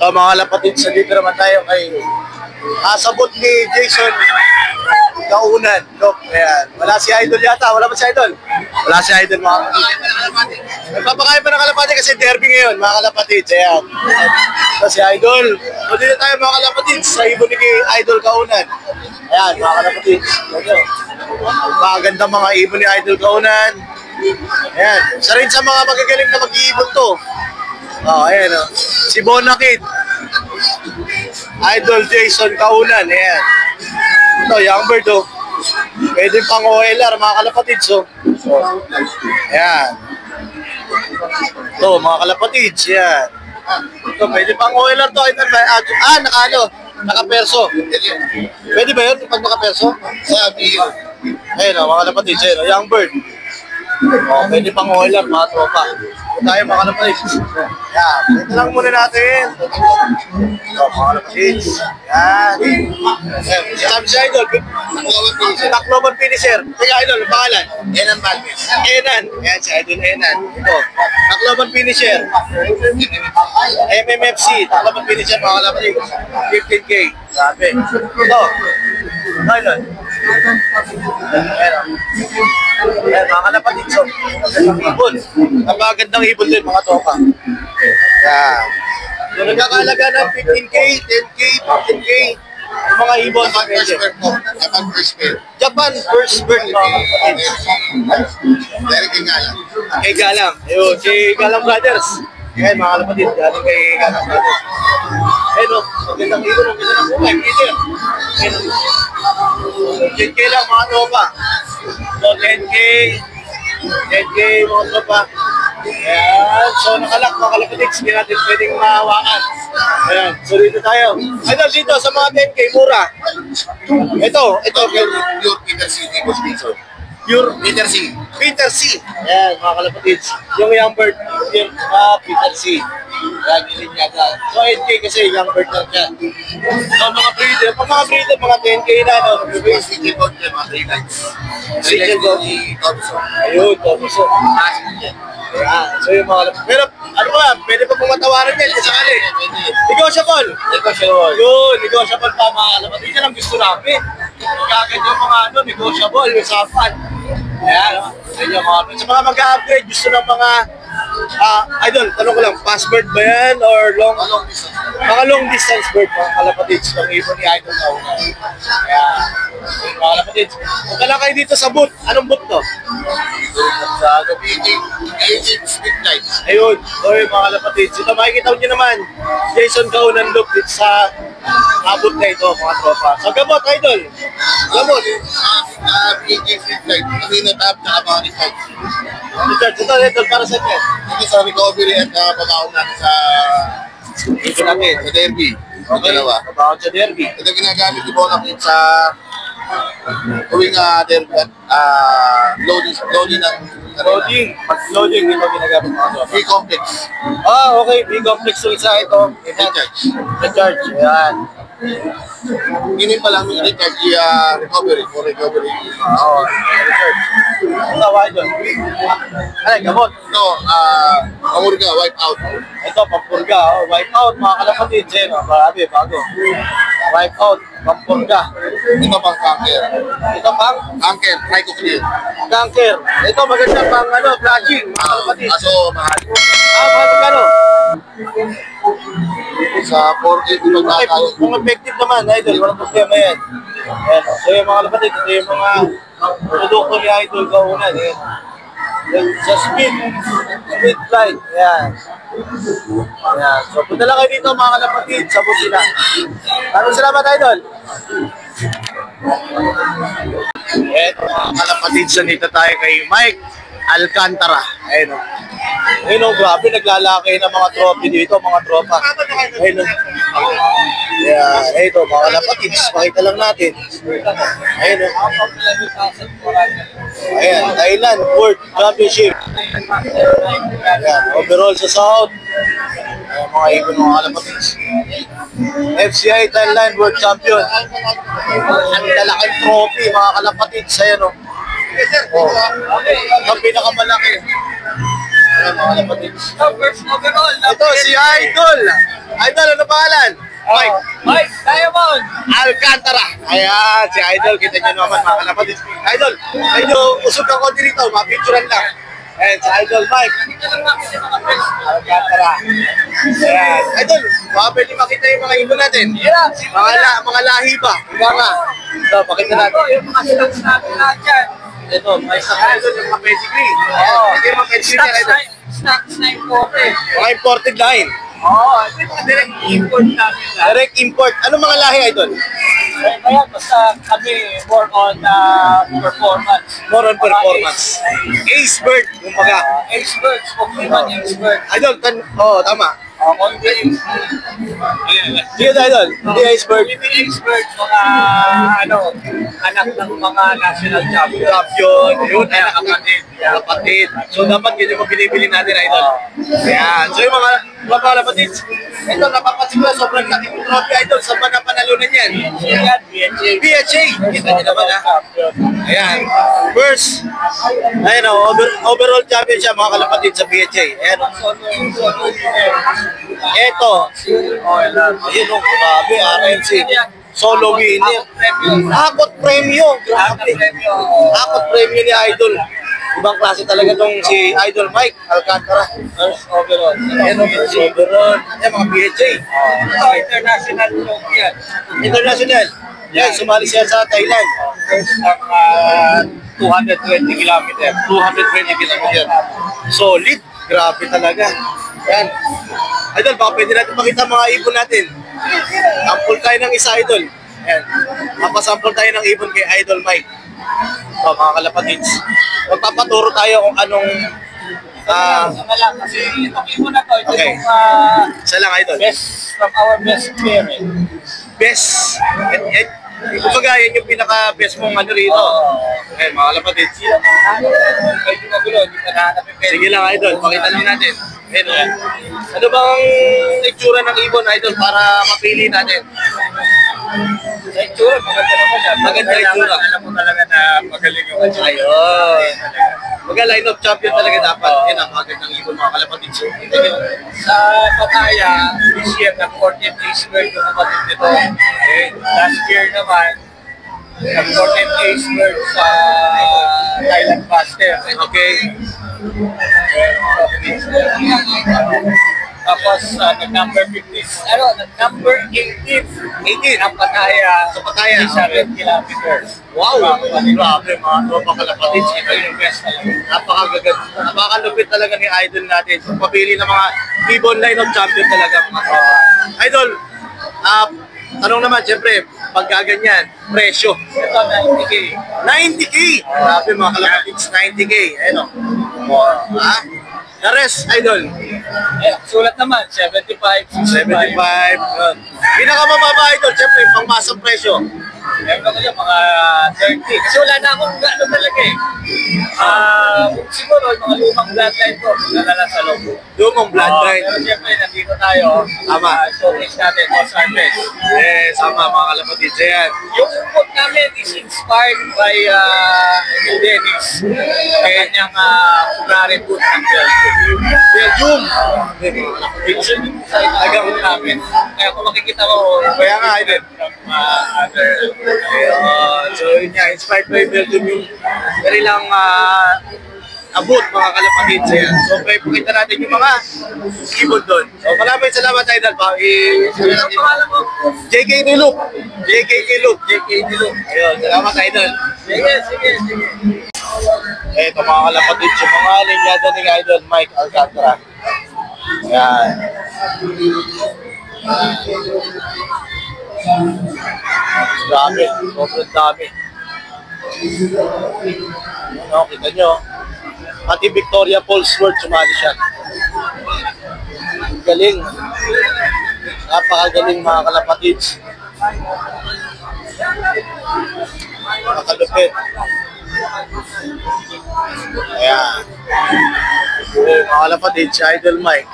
So mga kalapatid, sa dito naman tayo kay kasabot ni Jason Kaunan. Look, ayan. Wala si Idol yata. Wala ba si Idol? Wala si Idol, mga kalapatid. Nagpapakain pa ng kalapatid kasi derby ngayon, mga kalapatid. Ayan. So si Idol. So dito tayo, mga kalapatid, sa ibon ni Idol Kaunan. Ayan, mga kalapatid. Magandang mga ibon ni Idol Kaunan. Ayan. Isa rin sa mga magagaling na mag-iibon to. Oh, ayan, oh. Si Bonakid. Idol Jason Kaunan. Ayan. Ito, young bird, oh. Pwede pang OLR, mga kalapatid, so. Ayan. Ito, mga kalapatid, ayan. Ito, pwede pang OLR to. Naka-perso. Pwede ba yun pag naka-perso? Ayan, oh, mga kalapatid, ayan, oh, young bird. Oh, pwede pang OLR, mga tropa. Ito tayo, mga kalapatid. Ayan, ito lang muna natin. Ito, mga kalapatid. Ayan. Ayan, sabi si Idol, Tacloban finisher. Teka, Idol, ang pangalan? Enan Balmes. Enan. Ayan, si Idol Enan. Ito, Tacloban finisher. MMFC, Tacloban finisher, mga kalapatid. 15K. Sabi. Ito. Idol. Ayan, ayan, mga kalapatid. So, magandang ibon. Napakagandang ibon din, mga tropa. Ayan. So, nagkakalaga ng 15K, 10K, 15K. Yung mga ibon. Japan first bird, mga kalapatid. Kay Galang. Ayun, kay Galang Brothers. Ayan, mga kalapatid. Galing kay Galang Brothers. Ayun, magandang ibon. Magandang bukay. Peter. Ayun, 10K lang, mga tropa. So, 10K. 10K, mga tropa. Ayan. So, nakalak, mga kalapatid. Hindi natin pwedeng mahawakan. Ayan. So, dito tayo. Ito, dito sa mga 10K, mura. Ito. Pure Peter C. Pure Peter C. Peter C. Ayan, mga kalapatid. Yung young bird, Peter C. Ayan, gilin niya ka. So, 8K kasi young bird lang siya. So, mga breeder, mga 10K na, no? Single gold niya, mga 3 nights. Single gold. Thompson. Ayun, Thompson. Ayan, so yung mga kalapatid. Pero, ano ba, pwede pa pumatawaran yan kasi sakali. Negotiable. Yun, negotiable pa, mga kalapatid. Yan ang gusto namin. Kagad yung mga negotiable, usapan. Ayan, sa mga mag-upgrade, gusto ng mga Idol, tanong ko lang, fast bird ba yan or mga long distance bird, mga kalapatids, ng ibon ni Idol Kaunan. Ayan, mga kalapatids. Punta lang kayo dito sa booth. Anong booth to? Sa Aging Street Light. Ayun, sorry mga kalapatids. Ito makikita nyo naman, Jason Kaunan look dito sa abot na ito, mga tropa. Sa gamot, Idol. Gamot. Aging Street Light. Kasi natap na kabangin light. Ito, para sa inyo. Ito sa recovery at pagkaon natin sa derby. Okay, about sa derby. Ito ginagamit ni Bonakid sa tuwing derby at loading ng Loading ito ginagamit mga tropa. B-complex. Okay, B-complex yung isa ito. Recharge, ayan. Ginin pa lang yung recharge recovery. For recovery. Oo, recharge. Ito, Idol. Ano, gamot? Ito, pamurga, wipe out. Ito, pampurga. Wipe out, mga kalapatid. Marami, bago. Wipe out, pampurga. Ito pang cancer. Ito pang Cancer, try to clear. cancer. Ito, maganda pang flashing, mga kalapatid. Kaso, mahal. Mahal magkano? Sa 4K, di ba Okay, kung effective naman, Idol, walang problema yan. Ayan, so yung mga kalapatid, ito yung mga produkto ni Idol Kaunan. Ayan. Sa speed flight. Ayan. Ayan. So punta lang kayo dito, mga kalapatid, sa Butina. Maraming salamat, Idol. Eto, mga kalapatid, sanita tayo kay Mike Alcantara. Ayan, o. Ayun, oh, grabe, naglalaki ng mga trophy dito, mga tropa. Ayun, oh. Yeah, ito, mga kalapatids, pakita lang natin. Ayun, oh. Ayan, Thailand World Championship. Ayan, overall sa South. Ayan, mga ibon, mga kalapatids. FCI Thailand World Champion. Ang lalaking trophy, mga kalapatids. Ayan, oh. Oh, ang pinakamalaki. Ito si Idol Idol, ano pangalan? Mike. Mike Diamond! Alcantara. Ayan, si Idol. Kita nyo naman mga kalapatid. Idol, medyo usog ang konti rito. Mapicturan lang. Ayan, si Idol Mike. Alcantara. Ayan. Idol, baka pwede makita yung mga ibon natin. Mga lahi ba? Iba nga. Ito, pakita natin. Ito, yung mga stocks natin lahat yan. Ito, may isang Idol yung mga pedigree. Ayan, ito yung mga pedigree niya, Idol. Stocks na imported. Mga imported line. Oo, ito yung mga direct import namin lahat. Direct import. Ano mga lahi, Idol? Kaya basta kami more on performance. More on performance. Ace bird, kumbaga. Experts, kung di man expert. Idol, tama. Konti. Sige, Idol. Hindi ace bird. Hindi expert, mga anak ng mga national champion. Champion. Yun, anak Kapatid. kapatid. So, dapat yun yung binibili natin, Idol. Ayan. So, yung mga kapatid, ito, napapansin ko, sobrang laki ng trophy, Idol, sa mga panalunan yan. Yan, BHA. BHA. Kita nyo naman, ha? Ayan. First, ayun, overall champion siya, mga kalapatid sa BHA. Ayan. Ito. Ayun, grabe, RNC. Solo winner. Hakot premium. Grabe. Hakot premium ni Idol. Ibang klase talaga tong si Idol Mike Alcantara. First overall. Ayan, first overall. Ayan, mga BHA. Ito, international look yan. International. Yan, sumali siya sa Thailand. First ng 220 kilometers. 220 kilometer. Solid. Grabe talaga. Yan. Idol, baka pwede natin makita mga ibon natin. Sample tayo ng isa, Idol. Yan. Mapasample tayo ng ibon kay Idol Mike. So, mga kalapatids. Magpapaturo tayo kung anong lang, kasi itong ibon na to, ito Okay. yung isa lang, Idol. best from our best parent. Best. Kumbaga, yan yung pinaka-best mong ano rito. Ayan, mga kalapatids. Medyo magulo, hindi pa nahanap yung parent. Sige lang, Idol. Pakita lang natin. Ayan, ano bang itsura ng ibon, Idol, para mapili natin? Sa itsura, maganda naman yan. Maganda Kailangan itsura. Alam mo talaga na magaling yung kanya. Ayun. Mga line of champion talaga dapat. Yan ang magandang ibon, mga kalapatids. Ito nyo. Sa Pattaya, this year, nag-14 days bird yung kapatid nito. Okay. Last year naman, nag-14 days bird sa Thailand Buster. Okay. Tapos, nag-number 15, nag-number 18. 18 ang Pattaya. Sa Pattaya, 7 kilometers. Wow! Grabe, mga tropa kalapatids. Ito yung best talaga. Napakagaganda. Napakalupit talaga ni Idol natin. So, papili ng mga ibon line of champion talaga, mga tropa. Idol, tanong naman, siyempre, pagkaganyan, presyo. Ito, 90K. 90K! Grabe mga kalapatids, 90K. Ayun o. Ha? The rest, Idol, Sulat naman, 75, 75. Yun. Pinakamababa, Idol, siyempre, pangmasang presyo. Meron ako yung mga 30. Kasi wala na akong ano talaga eh. Siguro, yung mga lumang bloodline ko, nalala sa loob. Lumang bloodline. Pero siyempre, nandito tayo. Tama. Showcase natin, Boss Harvest. Yes, sama mga kalapatids. Ayan. Yung book namin is inspired by Emil Dennis. Sa kanyang Ferrari boot ng Belgium. Belgium. Belgium yung sa itagaw namin. Kaya kung makikita mo, Kaya nga, Idol. from other Ayun. So, yun nga, inspired by Belgium yung kanilang abot, mga kalapatids. Ayan. So, pakita natin yung mga ibon doon. So, maraming salamat, Idol. Ano pangalan mo? JK Niluk. JK Niluk. JK Niluk. Ayun, salamat, Idol. Sige, sige, sige. Ito mga kalapatids, yung mga linyada ni Idol Mike Alcantara. Ayan. Grabe, sobrang dami. Ano, kita nyo. Pati Victoria Falls World, sumali siya. Galing. Napakagaling mga kalapatids. Nakalupit. Ayan. Okay, mga kalapatids, si Idol Mike.